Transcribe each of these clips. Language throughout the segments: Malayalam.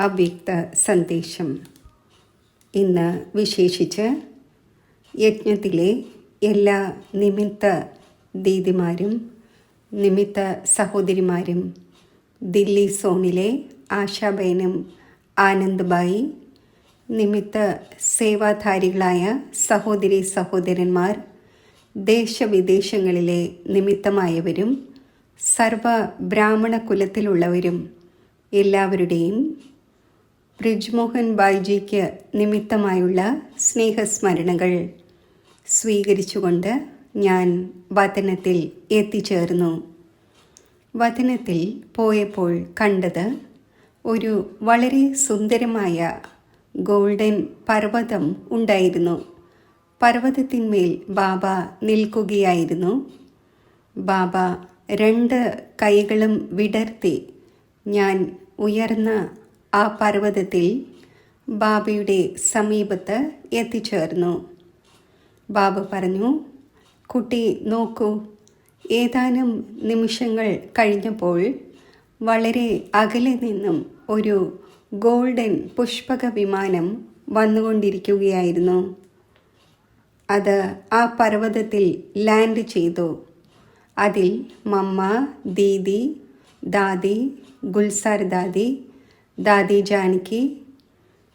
അവ്യക്ത സന്ദേശം. ഇന്ന് വിശേഷിച്ച് യജ്ഞത്തിലെ എല്ലാ നിമിത്ത ദീദിമാരും നിമിത്ത സഹോദരിമാരും, ദില്ലി സോണിലെ ആശാബേനും ആനന്ദ്ബായി, നിമിത്ത സേവാധാരികളായ സഹോദരി സഹോദരന്മാർ, ദേശവിദേശങ്ങളിലെ നിമിത്തമായവരും സർവ ബ്രാഹ്മണ കുലത്തിലുള്ളവരും എല്ലാവരുടെയും ബ്രിജ്മോഹൻ ബായിജിക്ക് നിമിത്തമായുള്ള സ്നേഹസ്മരണകൾ സ്വീകരിച്ചുകൊണ്ട് ഞാൻ വതനത്തിൽ എത്തിച്ചേർന്നു. വതനത്തിൽ പോയപ്പോൾ കണ്ടത് ഒരു വളരെ സുന്ദരമായ ഗോൾഡൻ പർവ്വതം ഉണ്ടായിരുന്നു. പർവ്വതത്തിന്മേൽ ബാബ നിൽക്കുകയായിരുന്നു. ബാബ 2 കൈകളും വിടർത്തി ഞാൻ ഉയർന്ന ആ പർവ്വതത്തിൽ ബാബയുടെ സമീപത്ത് എത്തിച്ചേർന്നു. ബാബ പറഞ്ഞു, കുട്ടി നോക്കൂ. ഏതാനും നിമിഷങ്ങൾ കഴിഞ്ഞപ്പോൾ വളരെ അകലെ നിന്നും ഒരു ഗോൾഡൻ പുഷ്പക വിമാനം വന്നുകൊണ്ടിരിക്കുകയായിരുന്നു. അത് ആ പർവ്വതത്തിൽ ലാൻഡ് ചെയ്തു. അതിൽ മമ്മ, ദീദി, ദാദി, ഗുൽസാർ ദാദി, ദാദി ജാനകി,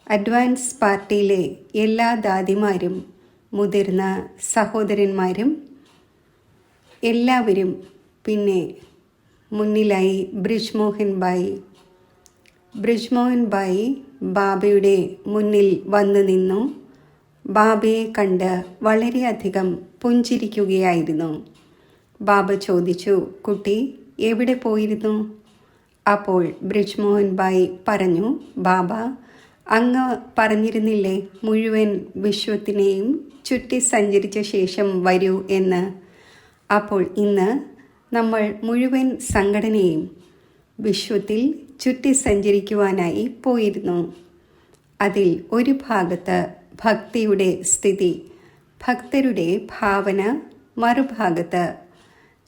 അഡ്വാൻസ് പാർട്ടിയിലെ എല്ലാ ദാദിമാരും മുതിർന്ന സഹോദരന്മാരും എല്ലാവരും, പിന്നെ മുന്നിലായി ബ്രിജ്മോഹൻ ബായി ബാബയുടെ മുന്നിൽ വന്നു നിന്നു. ബാബയെ കണ്ട് വളരെയധികം പുഞ്ചിരിക്കുകയായിരുന്നു. ബാബ ചോദിച്ചു, കുട്ടി എവിടെ പോയിരുന്നു? അപ്പോൾ ബ്രിജ്മോഹൻ ബായി പറഞ്ഞു, ബാബ അങ്ങ് പറഞ്ഞിരുന്നില്ലേ മുഴുവൻ വിശ്വത്തിനെയും ചുറ്റി സഞ്ചരിച്ച ശേഷം വരൂ എന്ന്. അപ്പോൾ ഇന്ന് നമ്മൾ മുഴുവൻ സംഘടനയും വിശ്വത്തിൽ ചുറ്റി സഞ്ചരിക്കുവാനായി പോയിരുന്നു. അതിൽ ഒരു ഭാഗത്ത് ഭക്തിയുടെ സ്ഥിതി, ഭക്തരുടെ ഭാവന, മറുഭാഗത്ത്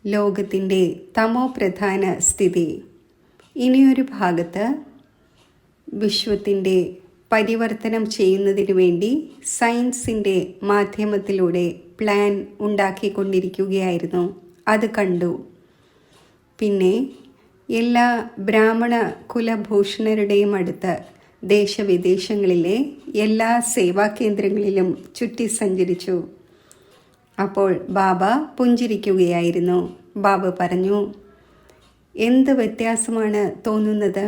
ലോകത്തിൻ്റെ തമോ പ്രധാന സ്ഥിതി. ഇനിയൊരു ഭാഗത്ത് വിശ്വത്തിൻ്റെ പരിവർത്തനം ചെയ്യുന്നതിനു വേണ്ടി സയൻസിൻ്റെ മാധ്യമത്തിലൂടെ പ്ലാൻ ഉണ്ടാക്കിക്കൊണ്ടിരിക്കുകയായിരുന്നു. അത് കണ്ടു. പിന്നെ എല്ലാ ബ്രാഹ്മണ കുലഭൂഷണരുടെയും അടുത്ത് ദേശവിദേശങ്ങളിലെ എല്ലാ സേവാ കേന്ദ്രങ്ങളിലും ചുറ്റി സഞ്ചരിച്ചു. അപ്പോൾ ബാബ പുഞ്ചിരിക്കുകയായിരുന്നു. ബാബ പറഞ്ഞു, എന്ത് വ്യത്യാസമാണ് തോന്നുന്നത്?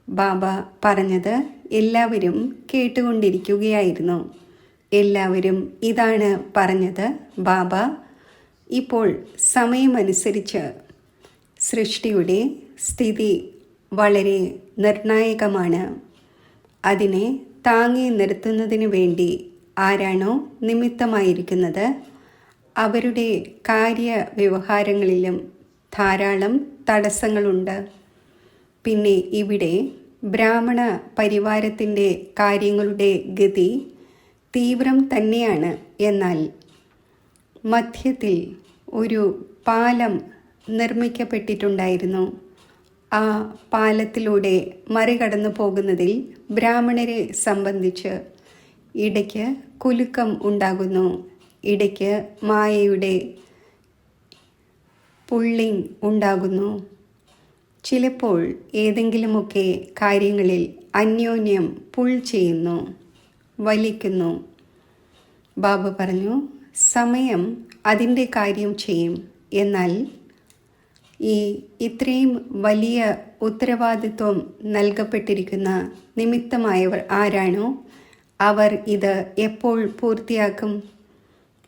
ബാബ പറഞ്ഞത് എല്ലാവരും കേട്ടുകൊണ്ടിരിക്കുകയായിരുന്നു. എല്ലാവരും ഇതാണ് പറഞ്ഞത്, ബാബ ഇപ്പോൾ സമയമനുസരിച്ച് സൃഷ്ടിയുടെ സ്ഥിതി വളരെ നിർണായകമാണ്. അതിനെ താങ്ങി നിർത്തുന്നതിന് വേണ്ടി ആരാണോ നിമിത്തമായിരിക്കുന്നത് അവരുടെ കാര്യവ്യവഹാരങ്ങളിലും ധാരാളം തടസ്സങ്ങളുണ്ട്. പിന്നെ ഇവിടെ ബ്രാഹ്മണ പരിവാരത്തിൻ്റെ കാര്യങ്ങളുടെ ഗതി തീവ്രം തന്നെയാണ്. എന്നാൽ മധ്യത്തിൽ ഒരു പാലം നിർമ്മിക്കപ്പെട്ടിട്ടുണ്ടായിരുന്നു. ആ പാലത്തിലൂടെ മറികടന്നു പോകുന്നതിൽ ബ്രാഹ്മണരെ സംബന്ധിച്ച് ഇടയ്ക്ക് കുലുക്കം ഉണ്ടാകുന്നു, ഇടയ്ക്ക് മായയുടെ പുള്ളിങ് ഉണ്ടാകുന്നു. ചിലപ്പോൾ ഏതെങ്കിലുമൊക്കെ കാര്യങ്ങളിൽ അന്യോന്യം പുൾ ചെയ്യുന്നു, വലിക്കുന്നു. ബാബ പറഞ്ഞു, സമയം അതിൻ്റെ കാര്യം ചെയ്യും. എന്നാൽ ഇത്രയും വലിയ ഉത്തരവാദിത്വം നൽകപ്പെട്ടിരിക്കുന്ന നിമിത്തമായവർ ആരാണോ അവർ ഇത് എപ്പോൾ പൂർത്തിയാക്കും?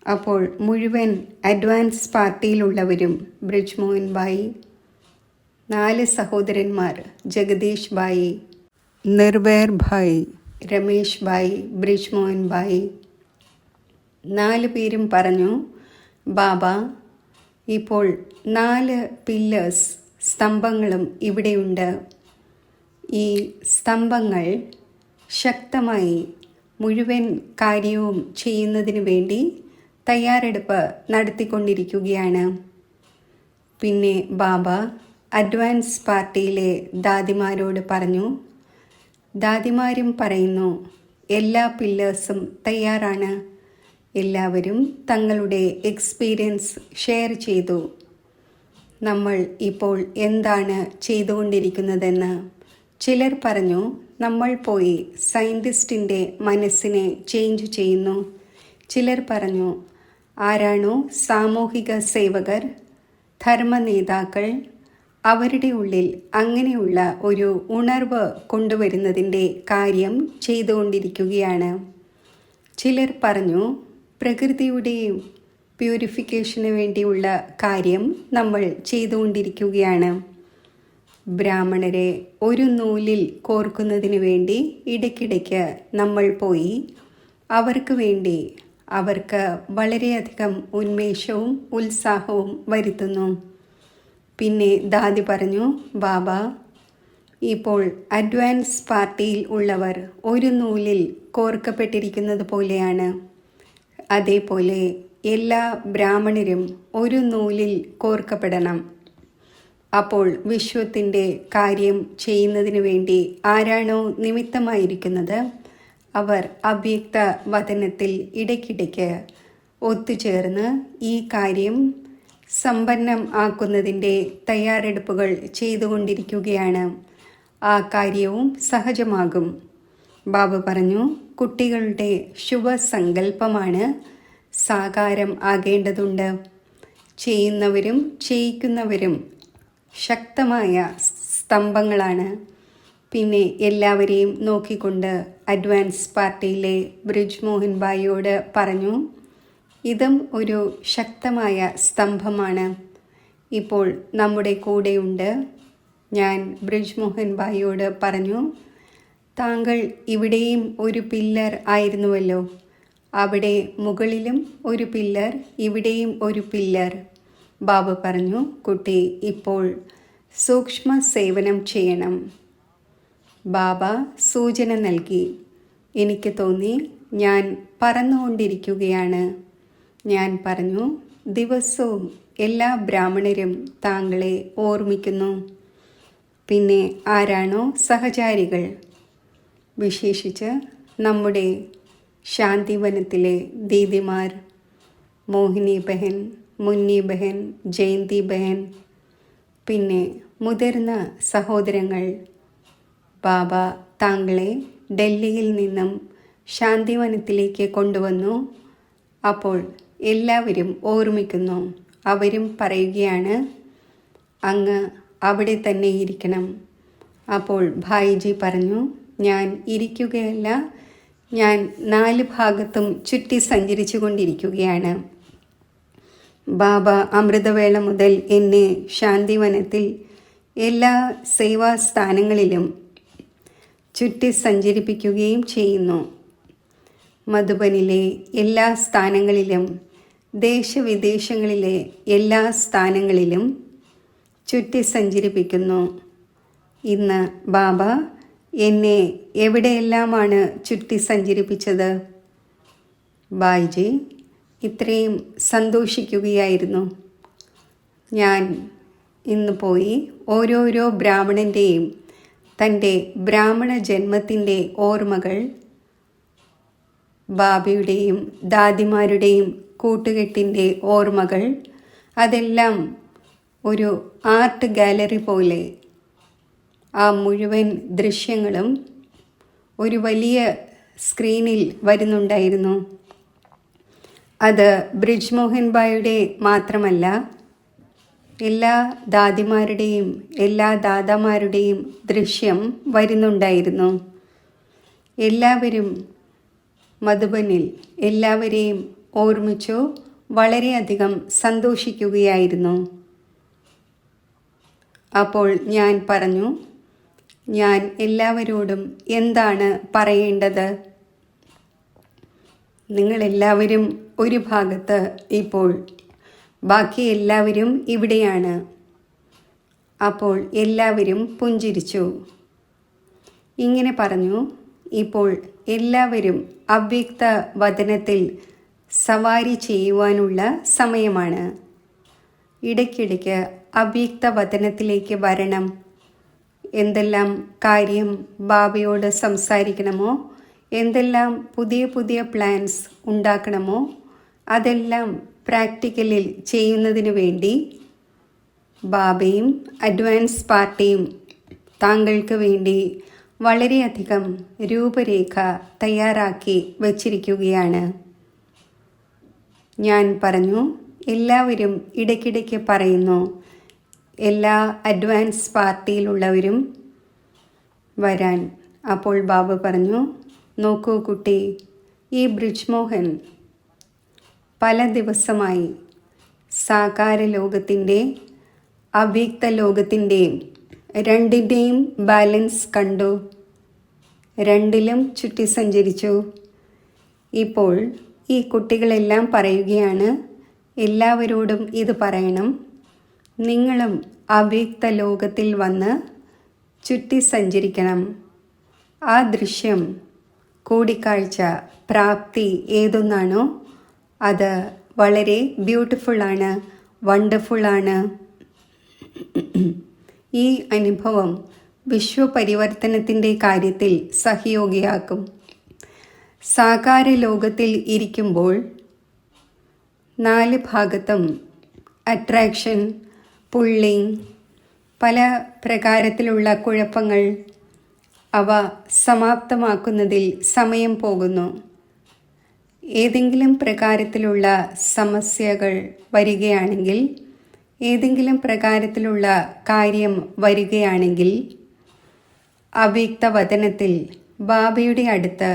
അപ്പോൾ മുഴുവൻ അഡ്വാൻസ് പാർട്ടിയിലുള്ളവരും ബ്രിജ്മോഹൻ ബായി, 4 സഹോദരന്മാർ ജഗദീഷ് ബായി, നിർവൈർ ഭായി, രമേശ് ബായി, ബ്രിജ്മോഹൻ ബായി 4 പേരും പറഞ്ഞു, ബാബ ഇപ്പോൾ 4 പില്ലേഴ്സ് സ്തംഭങ്ങളും ഇവിടെയുണ്ട്. ഈ സ്തംഭങ്ങൾ ശക്തമായി മുഴുവൻ കാര്യവും ചെയ്യുന്നതിന് വേണ്ടി തയ്യാറെടുപ്പ് നടത്തിക്കൊണ്ടിരിക്കുകയാണ്. പിന്നെ ബാബ അഡ്വാൻസ് പാർട്ടിയിലെ ദാദിമാരോട് പറഞ്ഞു, ദാദിമാരും പറയുന്നു, എല്ലാ പില്ലേഴ്സും തയ്യാറാണ്. എല്ലാവരും തങ്ങളുടെ എക്സ്പീരിയൻസ് ഷെയർ ചെയ്തു. നമ്മൾ ഇപ്പോൾ എന്താണ് ചെയ്തുകൊണ്ടിരിക്കുന്നതെന്ന്. ചിലർ പറഞ്ഞു, നമ്മൾ പോയി സയൻറ്റിസ്റ്റിൻ്റെ മനസ്സിനെ ചേഞ്ച് ചെയ്യുന്നു. ചിലർ പറഞ്ഞു, ആരാണോ സാമൂഹിക സേവകർ, ധർമ്മനേതാക്കൾ, അവരുടെ ഉള്ളിൽ അങ്ങനെയുള്ള ഒരു ഉണർവ് കൊണ്ടുവരുന്നതിൻ്റെ കാര്യം ചെയ്തുകൊണ്ടിരിക്കുകയാണ്. ചിലർ പറഞ്ഞു, പ്രകൃതിയുടെയും പ്യൂരിഫിക്കേഷന് വേണ്ടിയുള്ള കാര്യം നമ്മൾ ചെയ്തുകൊണ്ടിരിക്കുകയാണ്. ബ്രാഹ്മണരെ ഒരു നൂലിൽ കോർക്കുന്നതിന് വേണ്ടി ഇടയ്ക്കിടയ്ക്ക് നമ്മൾ പോയി അവർക്ക് വേണ്ടി അവർക്ക് വളരെയധികം ഉന്മേഷവും ഉത്സാഹവും വരുത്തുന്നു. പിന്നെ ദാദി പറഞ്ഞു, ബാബ, ഇപ്പോൾ അഡ്വാൻസ് പാർട്ടിയിൽ ഉള്ളവർ ഒരു നൂലിൽ കോർക്കപ്പെട്ടിരിക്കുന്നത് പോലെയാണ്. അതേപോലെ എല്ലാ ബ്രാഹ്മണരും ഒരു നൂലിൽ കോർക്കപ്പെടണം. അപ്പോൾ വിശ്വത്തിൻ്റെ കാര്യം ചെയ്യുന്നതിന് വേണ്ടി ആരാണോ നിമിത്തമായിരിക്കുന്നത് അവർ അവ്യക്ത വചനത്തിൽ ഇടയ്ക്കിടയ്ക്ക് ഒത്തുചേർന്ന് ഈ കാര്യം സമ്പന്നം ആക്കുന്നതിൻ്റെ തയ്യാറെടുപ്പുകൾ ചെയ്തുകൊണ്ടിരിക്കുകയാണ്. ആ കാര്യവും സഹജമാകും. ബാബ പറഞ്ഞു, കുട്ടികളുടെ ശുഭസങ്കല്പമാണ് സാകാരം ആകേണ്ടതുണ്ട്. ചെയ്യുന്നവരും ചെയ്യിക്കുന്നവരും ശക്തമായ സ്തംഭങ്ങളാണ്. പിന്നെ എല്ലാവരെയും നോക്കിക്കൊണ്ട് അഡ്വാൻസ് പാർട്ടിയിലെ ബ്രിജ് മോഹൻ ഭായിയോട് പറഞ്ഞു, ഇതും ഒരു ശക്തമായ സ്തംഭമാണ്. ഇപ്പോൾ നമ്മുടെ കൂടെയുണ്ട്. ഞാൻ ബ്രിജ് മോഹൻ ഭായിയോട് പറഞ്ഞു, താങ്കൾ ഇവിടെയും ഒരു പില്ലർ ആയിരുന്നുവല്ലോ. അവിടെ മുകളിലും ഒരു പില്ലർ, ഇവിടെയും ഒരു പില്ലർ. ബാബ പറഞ്ഞു, കുട്ടി ഇപ്പോൾ സൂക്ഷ്മ സേവനം ചെയ്യണം. ബാബ സൂചന നൽകി. എനിക്ക് തോന്നി ഞാൻ പറന്നുകൊണ്ടിരിക്കുകയാണ്. ഞാൻ പറഞ്ഞു, ദിവസവും എല്ലാ ബ്രാഹ്മണരും താങ്കളെ ഓർമ്മിക്കുന്നു. പിന്നെ ആരാണോ സഹചാരികൾ, വിശേഷിച്ച് നമ്മുടെ ശാന്തിവനത്തിലെ ദീദിമാർ, മോഹിനി ബഹൻ, മുന്നി ബഹൻ, ജയന്തി ബഹൻ, പിന്നെ മുതിർന്ന സഹോദരങ്ങൾ, ബാബ താങ്കളെ ഡൽഹിയിൽ നിന്നും ശാന്തിവനത്തിലേക്ക് കൊണ്ടുവന്നു. അപ്പോൾ എല്ലാവരും ഓർമ്മിക്കുന്നു. അവരും പറയുകയാണ്, അങ്ങ് അവിടെ തന്നെ ഇരിക്കണം. അപ്പോൾ ഭായിജി പറഞ്ഞു, ഞാൻ ഇരിക്കുകയല്ല, ഞാൻ 4 ഭാഗത്തും ചുറ്റി സഞ്ചരിച്ചു കൊണ്ടിരിക്കുകയാണ്. ബാബ അമൃതവേള മുതൽ എന്നെ ശാന്തിവനത്തിൽ എല്ലാ സേവാസ്ഥാനങ്ങളിലും ചുറ്റി സഞ്ചരിപ്പിക്കുകയും ചെയ്യുന്നു. മധുബനിലെ എല്ലാ സ്ഥാനങ്ങളിലും, ദേശവിദേശങ്ങളിലെ എല്ലാ സ്ഥാനങ്ങളിലും ചുറ്റി സഞ്ചരിപ്പിക്കുന്നു. ഇന്ന് ബാബ എന്നെ എവിടെയെല്ലാമാണ് ചുറ്റി സഞ്ചരിപ്പിച്ചത്? ബായ്ജി ഇത്രയും സന്തോഷിക്കുകയായിരുന്നു. ഞാൻ ഇന്ന് പോയി ഓരോരോ ബ്രാഹ്മണൻ്റെയും തൻ്റെ ബ്രാഹ്മണ ജന്മത്തിൻ്റെ ഓർമ്മകൾ, ബാബയുടെയും ദാദിമാരുടെയും കൂട്ടുകെട്ടിൻ്റെ ഓർമ്മകൾ, അതെല്ലാം ഒരു ആർട്ട് ഗാലറി പോലെ ആ മുഴുവൻ ദൃശ്യങ്ങളും ഒരു വലിയ സ്ക്രീനിൽ വരുന്നുണ്ടായിരുന്നു. അത് ബ്രിജ് മോഹൻ ഭായിയുടെ മാത്രമല്ല, എല്ലാ ദാദിമാരുടെയും എല്ലാ ദാദാമാരുടെയും ദൃശ്യം വരുന്നുണ്ടായിരുന്നു. എല്ലാവരും മധുബനിൽ എല്ലാവരെയും ഓർമ്മിച്ചു വളരെയധികം സന്തോഷിക്കുകയായിരുന്നു. അപ്പോൾ ഞാൻ പറഞ്ഞു, ഞാൻ എല്ലാവരോടും എന്താണ് പറയേണ്ടത്? നിങ്ങളെല്ലാവരും ഒരു ഭാഗത്ത്, ഇപ്പോൾ ബാക്കി എല്ലാവരും ഇവിടെയാണ്. അപ്പോൾ എല്ലാവരും പുഞ്ചിരിച്ചു. ഇങ്ങനെ പറഞ്ഞു, ഇപ്പോൾ എല്ലാവരും അവ്യക്ത വചനത്തിൽ സവാരി ചെയ്യുവാനുള്ള സമയമാണ്. ഇടയ്ക്കിടയ്ക്ക് അവ്യക്ത വചനത്തിലേക്ക് വരണം. എന്തെല്ലാം കാര്യം ബാബയോട് സംസാരിക്കണമോ, എന്തെല്ലാം പുതിയ പുതിയ പ്ലാൻസ് ഉണ്ടാക്കണമോ അതെല്ലാം പ്രാക്ടിക്കലിൽ ചെയ്യുന്നതിന് വേണ്ടി ബാബയും അഡ്വാൻസ് പാർട്ടിയും താങ്കൾക്ക് വേണ്ടി വളരെയധികം രൂപരേഖ തയ്യാറാക്കി വച്ചിരിക്കുകയാണ്. ഞാൻ പറഞ്ഞു, എല്ലാവരും ഇടയ്ക്കിടയ്ക്ക് പറയുന്നു എല്ലാ അഡ്വാൻസ് പാർട്ടിയിലുള്ളവരും വരാൻ. അപ്പോൾ ബാബ പറഞ്ഞു, നോക്കൂ കുട്ടി, ഈ ബ്രിജ്മോഹൻ പല ദിവസമായി സാകാര ലോകത്തിൻ്റെ അവ്യക്ത ലോകത്തിൻ്റെയും രണ്ടിൻ്റെയും ബാലൻസ് കണ്ടു, രണ്ടിലും ചുറ്റി സഞ്ചരിച്ചു. ഇപ്പോൾ ഈ കുട്ടികളെല്ലാം പറയുകയാണ്, എല്ലാവരോടും ഇത് പറയണം, നിങ്ങളും അവ്യക്ത ലോകത്തിൽ വന്ന് ചുറ്റി സഞ്ചരിക്കണം. ആ ദൃശ്യം, കൂടിക്കാഴ്ച, പ്രാപ്തി ഏതൊന്നാണോ അത് വളരെ ബ്യൂട്ടിഫുള്ളാണ്, വണ്ടർഫുള്ളാണ്. ഈ അനുഭവം വിശ്വപരിവർത്തനത്തിൻ്റെ കാര്യത്തിൽ സഹയോഗിയാക്കും. സാകാര ലോകത്തിൽ ഇരിക്കുമ്പോൾ 4 ഭാഗത്തും അട്രാക്ഷൻ, പുള്ളിങ്, പല പ്രകാരത്തിലുള്ള കുഴപ്പങ്ങൾ, അവ സമാപ്തമാക്കുന്നതിൽ സമയം പോകുന്നു. ഏതെങ്കിലും പ്രകാരത്തിലുള്ള സമസ്യകൾ വരികയാണെങ്കിൽ, ഏതെങ്കിലും പ്രകാരത്തിലുള്ള കാര്യം വരികയാണെങ്കിൽ അവ്യക്തവദനത്തിൽ ബാബയുടെ അടുത്ത്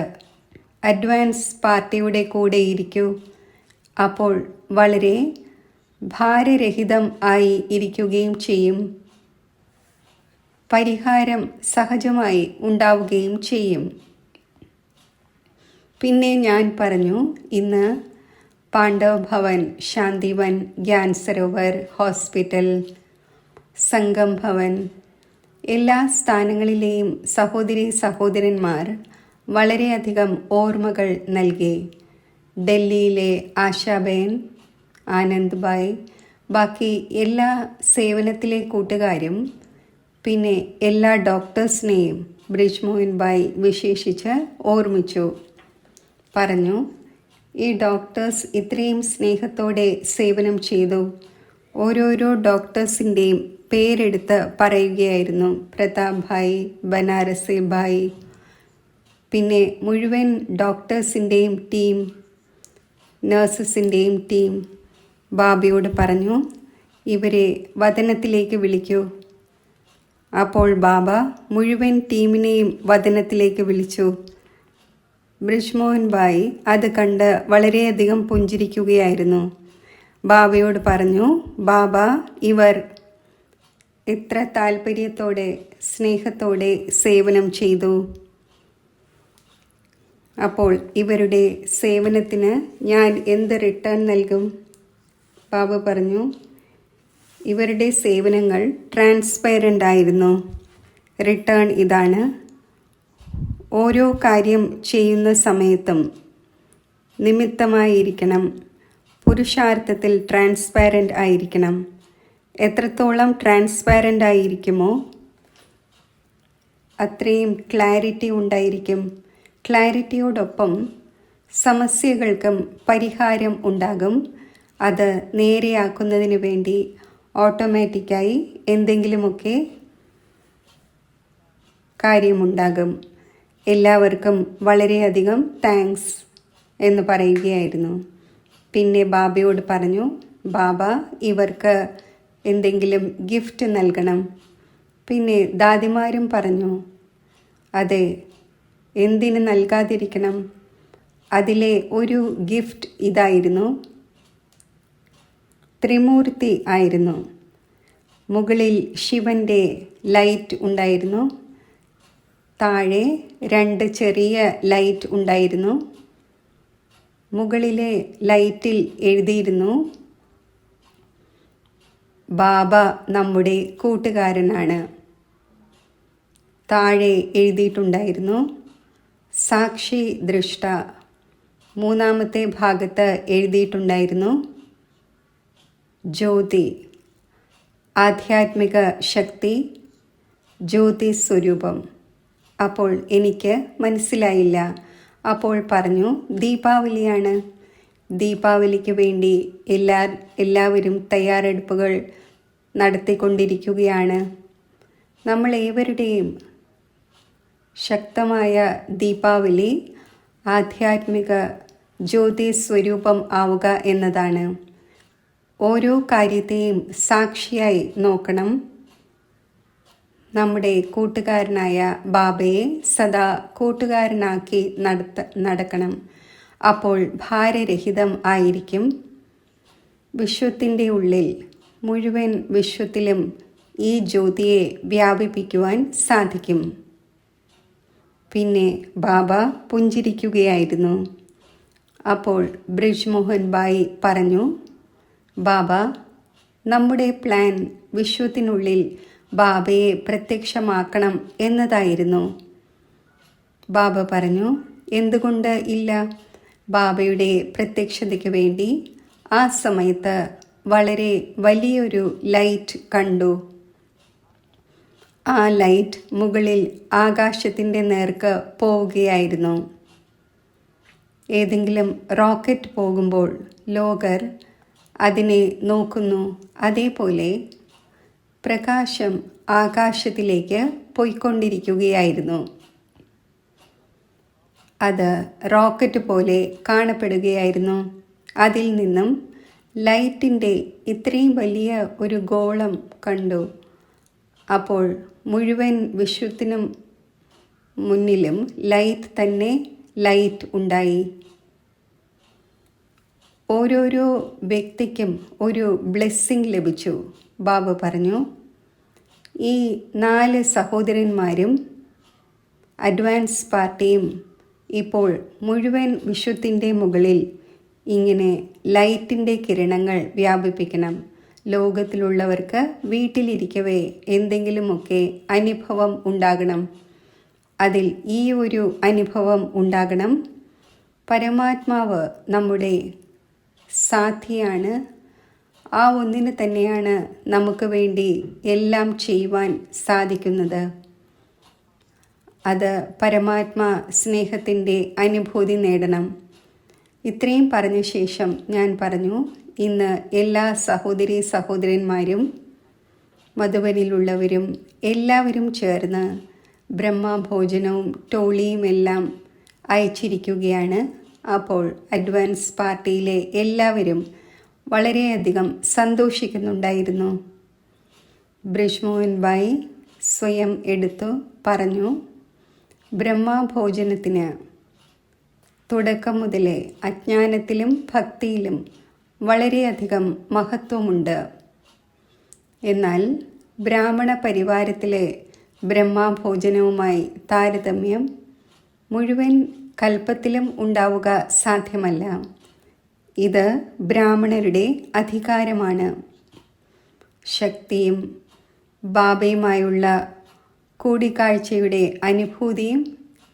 അഡ്വാൻസ് പാർട്ടിയുടെ കൂടെ ഇരിക്കൂ. അപ്പോൾ വളരെ ഭാരരഹിതം ആയി ഇരിക്കുകയും ചെയ്യും. പരിഹാരം സഹജമായി ഉണ്ടാവുകയും ചെയ്യും. പിന്നെ ഞാൻ പറഞ്ഞു, ഇന്ന് പാണ്ഡവ് ഭവൻ, ശാന്തിവൻ, ഗ്യാൻ സരോവർ, ഹോസ്പിറ്റൽ, സംഗം ഭവൻ, എല്ലാ സ്ഥാനങ്ങളിലെയും സഹോദരി സഹോദരന്മാർ വളരെയധികം ഓർമ്മകൾ നൽകി. ഡൽഹിയിലെ ആശാബേൻ, ആനന്ദ് ഭായ്, ബാക്കി എല്ലാ സേവനത്തിലെ കൂട്ടുകാരും, പിന്നെ എല്ലാ ഡോക്ടേഴ്സിനെയും ബ്രിജ്മോഹൻ ഭായ് വിശേഷിച്ച് ഓർമ്മിച്ചു. പറഞ്ഞു, ഈ ഡോക്ടേഴ്സ് ഇത്രയും സ്നേഹത്തോടെ സേവനം ചെയ്തു. ഓരോരോ ഡോക്ടേഴ്സിൻ്റെയും പേരെടുത്ത് പറയുകയായിരുന്നു. പ്രതാപ് ഭായ്, ബനാറസി ഭായ്, പിന്നെ മുഴുവൻ ഡോക്ടേഴ്സിൻ്റെയും ടീം, നഴ്സസിൻ്റെയും ടീം. ബാബയോട് പറഞ്ഞു, ഇവരെ വദനത്തിലേക്ക് വിളിക്കൂ. അപ്പോൾ ബാബ മുഴുവൻ ടീമിനെയും വദനത്തിലേക്ക് വിളിച്ചു. ബ്രിജ്മോഹൻ ഭായ് അത് കണ്ട് വളരെയധികം പുഞ്ചിരിക്കുകയായിരുന്നു. ബാബയോട് പറഞ്ഞു, ബാബ, ഇവർ എത്ര താല്പര്യത്തോടെ സ്നേഹത്തോടെ സേവനം ചെയ്തു. അപ്പോൾ ഇവരുടെ സേവനത്തിന് ഞാൻ എന്ത് റിട്ടേൺ നൽകും? ബാബ പറഞ്ഞു, ഇവരുടെ സേവനങ്ങൾ ട്രാൻസ്പെറൻ്റ് ആയിരുന്നു. റിട്ടേൺ ഇതാണ്. ഓരോ കാര്യം ചെയ്യുന്ന സമയത്തും നിമിത്തമായിരിക്കണം. പുരുഷാർത്ഥത്തിൽ ട്രാൻസ്പാരൻ്റ് ആയിരിക്കണം. എത്രത്തോളം ട്രാൻസ്പാരൻ്റ് ആയിരിക്കുമോ അത്രയും ക്ലാരിറ്റി ഉണ്ടായിരിക്കും. ക്ലാരിറ്റിയോടൊപ്പം സമസ്യകൾക്കും പരിഹാരം ഉണ്ടാകും. അത് നേരെയാക്കുന്നതിന് വേണ്ടി ഓട്ടോമാറ്റിക്കായി എന്തെങ്കിലുമൊക്കെ കാര്യമുണ്ടാകും. എല്ലാവർക്കും വളരെയധികം താങ്ക്സ് എന്ന് പറയുകയായിരുന്നു. പിന്നെ ബാബയോട് പറഞ്ഞു, ബാബ, ഇവർക്ക് എന്തെങ്കിലും ഗിഫ്റ്റ് നൽകണം. പിന്നെ ദാദിമാരും പറഞ്ഞു, അതെ, എന്തിന് നൽകാതിരിക്കണം. അതിലെ ഒരു ഗിഫ്റ്റ് ഇതായിരുന്നു. ത്രിമൂർത്തി ആയിരുന്നു. മുകളിൽ ശിവൻ്റെ ലൈറ്റ് ഉണ്ടായിരുന്നു. താഴെ 2 ചെറിയ ലൈറ്റ് ഉണ്ടായിരുന്നു. മുകളിലെ ലൈറ്റിൽ എഴുതിയിരുന്നു, ബാബ നമ്മുടെ കൂട്ടുകാരനാണ്. താഴെ എഴുതിയിട്ടുണ്ടായിരുന്നു, സാക്ഷി ദൃഷ്ട. 3-ാമത്തെ ഭാഗത്ത് എഴുതിയിട്ടുണ്ടായിരുന്നു, ജ്യോതി, ആധ്യാത്മിക ശക്തി, ജ്യോതി സ്വരൂപം. അപ്പോൾ എനിക്ക് മനസ്സിലായില്ല. അപ്പോൾ പറഞ്ഞു, ദീപാവലിയാണ്. ദീപാവലിക്ക് വേണ്ടി എല്ലാവരും തയ്യാറെടുപ്പുകൾ നടത്തിക്കൊണ്ടിരിക്കുകയാണ്. നമ്മളേവരുടെയും ശക്തമായ ദീപാവലി ആധ്യാത്മിക ജ്യോതി സ്വരൂപം ആവുക എന്നതാണ്. ഓരോ കാര്യത്തെയും സാക്ഷിയായി നോക്കണം. നമ്മുടെ കൂട്ടുകാരനായ ബാബയെ സദാ കൂട്ടുകാരനാക്കി നടക്കണം. അപ്പോൾ ഭാരരഹിതം ആയിരിക്കും. വിശ്വത്തിൻ്റെ ഉള്ളിൽ മുഴുവൻ വിശ്വത്തിലും ഈ ജ്യോതിയെ വ്യാപിപ്പിക്കുവാൻ സാധിക്കും. പിന്നെ ബാബ പുഞ്ചിരിക്കുകയായിരുന്നു. അപ്പോൾ ബ്രിജ് മോഹൻ ഭായ് പറഞ്ഞു, ബാബ, നമ്മുടെ പ്ലാൻ വിശ്വത്തിനുള്ളിൽ ബാബയെ പ്രത്യക്ഷമാക്കണം എന്നതായിരുന്നു. ബാബ പറഞ്ഞു, എന്തുകൊണ്ട് ഇല്ല? ബാബയുടെ പ്രത്യക്ഷതയ്ക്ക് വേണ്ടി ആ സമയത്ത് വളരെ വലിയൊരു ലൈറ്റ് കണ്ടു. ആ ലൈറ്റ് മുകളിൽ ആകാശത്തിൻ്റെ നേർക്ക് പോവുകയായിരുന്നു. ഏതെങ്കിലും റോക്കറ്റ് പോകുമ്പോൾ ലോകർ അതിനെ നോക്കുന്നു, അതേപോലെ പ്രകാശം ആകാശത്തിലേക്ക് പോയിക്കൊണ്ടിരിക്കുകയായിരുന്നു. അത് റോക്കറ്റ് പോലെ കാണപ്പെടുകയായിരുന്നു. അതിൽ നിന്നും ലൈറ്റിൻ്റെ ഇത്രയും വലിയ ഒരു ഗോളം കണ്ടു. അപ്പോൾ മുഴുവൻ വിശ്വത്തിനും മുന്നിലും ലൈറ്റ് തന്നെ ലൈറ്റ് ഉണ്ടായി. ഓരോരോ വ്യക്തിക്കും ഒരു ബ്ലെസ്സിങ് ലഭിച്ചു. ബാബ പറഞ്ഞു, ഈ 4 സഹോദരന്മാരും അഡ്വാൻസ് പാർട്ടിയും ഇപ്പോൾ മുഴുവൻ വിശ്വത്തിൻ്റെ മുകളിൽ ഇങ്ങനെ ലൈറ്റിൻ്റെ കിരണങ്ങൾ വ്യാപിപ്പിക്കണം. ലോകത്തിലുള്ളവർക്ക് വീട്ടിലിരിക്കവേ എന്തെങ്കിലുമൊക്കെ അനുഭവം ഉണ്ടാകണം. അതിൽ ഈ ഒരു അനുഭവം ഉണ്ടാകണം: പരമാത്മാവ് നമ്മുടെ സാഥിയാണ്. ആ ഒന്നിന് തന്നെയാണ് നമുക്ക് വേണ്ടി എല്ലാം ചെയ്യുവാൻ സാധിക്കുന്നത്. അത് പരമാത്മാ സ്നേഹത്തിൻ്റെ അനുഭൂതി നേടണം. ഇത്രയും പറഞ്ഞ ശേഷം ഞാൻ പറഞ്ഞു, ഇന്ന് എല്ലാ സഹോദരീ സഹോദരന്മാരും മധുബനിലുള്ളവരും എല്ലാവരും ചേർന്ന് ബ്രഹ്മഭോജനവും ടോളിയും എല്ലാം അയച്ചിരിക്കുകയാണ്. അപ്പോൾ അഡ്വാൻസ് പാർട്ടിയിലെ എല്ലാവരും വളരെയധികം സന്തോഷിക്കുന്നുണ്ടായിരുന്നു. ബ്രിജ് മോഹൻ ഭായ് സ്വയം എടുത്തു പറഞ്ഞു, ബ്രഹ്മഭോജനത്തിന് തുടക്കം മുതലേ അജ്ഞാനത്തിലും ഭക്തിയിലും വളരെയധികം മഹത്വമുണ്ട്. എന്നാൽ ബ്രാഹ്മണ പരിവാരത്തിലെ ബ്രഹ്മഭോജനവുമായി താരതമ്യം മുഴുവൻ കൽപ്പത്തിലും ഉണ്ടാവുക സാധ്യമല്ല. ഇത് ബ്രാഹ്മണരുടെ അധികാരമാണ്. ശക്തിയും ബാബയുമായുള്ള കൂടിക്കാഴ്ചയുടെ അനുഭൂതിയും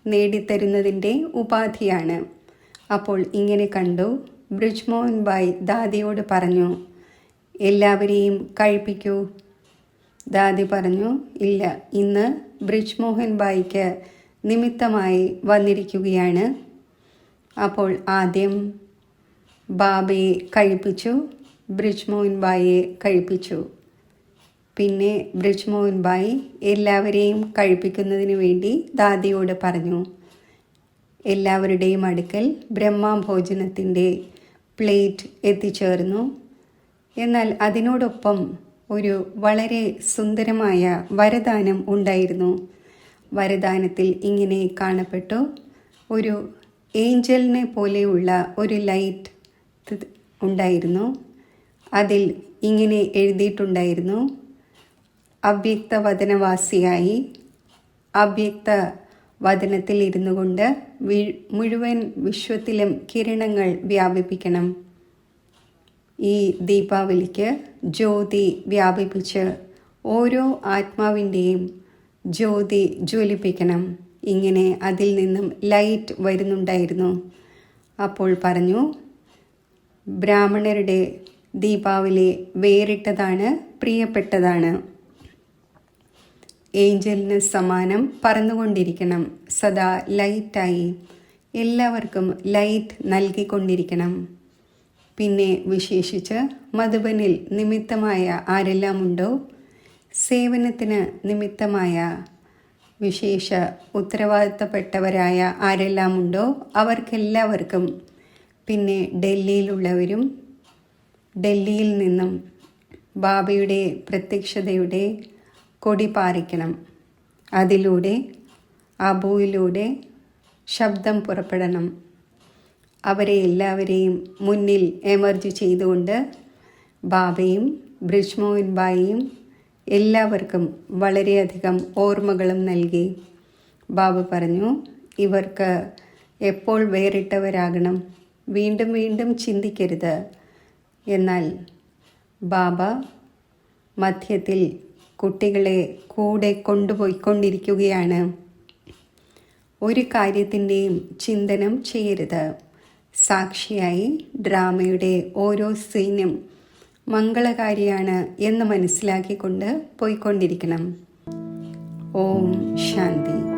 നേടിത്തരുന്നതിൻ്റെ ഉപാധിയാണ്. അപ്പോൾ ഇങ്ങനെ കണ്ടു. ബ്രിജ് മോഹൻ ഭായ് ദാദിയോട് പറഞ്ഞു, എല്ലാവരെയും കഴിപ്പിക്കൂ. ദാദി പറഞ്ഞു, ഇല്ല, ഇന്ന് ബ്രിജ് മോഹൻ ഭായിക്ക് നിമിത്തമായി വന്നിരിക്കുകയാണ്. അപ്പോൾ ആദ്യം ബാബയെ കഴിപ്പിച്ചു, ബ്രിജ് മോഹൻ ഭായിയെ കഴിപ്പിച്ചു. പിന്നെ ബ്രിജ് മോഹൻ ഭായ് എല്ലാവരെയും കഴിപ്പിക്കുന്നതിന് വേണ്ടി ദാദിയോട് പറഞ്ഞു. എല്ലാവരുടെയും അടുക്കൽ ബ്രഹ്മഭോജനത്തിൻ്റെ പ്ലേറ്റ് എത്തിച്ചേർന്നു. എന്നാൽ അതിനോടൊപ്പം ഒരു വളരെ സുന്ദരമായ വരദാനം ഉണ്ടായിരുന്നു. വരദാനത്തിൽ ഇങ്ങനെ കാണപ്പെട്ടു: ഒരു ഏഞ്ചലിനെ പോലെയുള്ള ഒരു ലൈറ്റ് ഉണ്ടായിരുന്നു. അതിൽ ഇങ്ങനെ എഴുതിയിട്ടുണ്ടായിരുന്നു: അവ്യക്തവദനവാസിയായി അവ്യക്ത വദനത്തിൽ ഇരുന്നു കൊണ്ട് മുഴുവൻ വിശ്വത്തിലും കിരണങ്ങൾ വ്യാപിപ്പിക്കണം. ഈ ദീപാവലിക്ക് ജ്യോതി വ്യാപിപ്പിച്ച് ഓരോ ആത്മാവിൻ്റെയും ജ്യോതി ജ്വലിപ്പിക്കണം. ഇങ്ങനെ അതിൽ നിന്നും ലൈറ്റ് വരുന്നുണ്ടായിരുന്നു. അപ്പോൾ പറഞ്ഞു, ബ്രാഹ്മണരുടെ ദീപാവലി വേറിട്ടതാണ്, പ്രിയപ്പെട്ടതാണ്. ഏഞ്ചലിന് സമാനം പറന്നുകൊണ്ടിരിക്കണം. സദാ ലൈറ്റായി എല്ലാവർക്കും ലൈറ്റ് നൽകിക്കൊണ്ടിരിക്കണം. പിന്നെ വിശേഷിച്ച് മധുബനിൽ നിമിത്തമായ ആരെല്ലാമുണ്ടോ, സേവനത്തിന് നിമിത്തമായ വിശേഷ ഉത്തരവാദിത്തപ്പെട്ടവരായ ആരെല്ലാമുണ്ടോ അവർക്കെല്ലാവർക്കും, പിന്നെ ഡൽഹിയിലുള്ളവരും ഡൽഹിയിൽ നിന്നും ബാബയുടെ പ്രത്യക്ഷതയുടെ കൊടി പാറിക്കണം. അതിലൂടെ അബുവിലൂടെ ശബ്ദം പുറപ്പെടണം. അവരെ എല്ലാവരെയും മുന്നിൽ എമർജ് ചെയ്തുകൊണ്ട് ബാബയും ബ്രിജ്മോഹൻ ഭായിയും എല്ലാവർക്കും വളരെയധികം ഓർമ്മകളും നൽകി. ബാബ പറഞ്ഞു, ഇവർക്ക് എപ്പോൾ വേറിട്ടവരാകണം, വീണ്ടും വീണ്ടും ചിന്തിക്കരുത്. എന്നാൽ ബാബ മധ്യത്തിൽ കുട്ടികളെ കൂടെ കൊണ്ടുപോയിക്കൊണ്ടിരിക്കുകയാണ്. ഒരു കാര്യത്തിൻ്റെയും ചിന്തനം ചെയ്യരുത്. സാക്ഷിയായി ഡ്രാമയുടെ ഓരോ സീനും മംഗളകാരിയാണ് എന്ന് മനസ്സിലാക്കിക്കൊണ്ട് പോയിക്കൊണ്ടിരിക്കണം. ഓം ശാന്തി.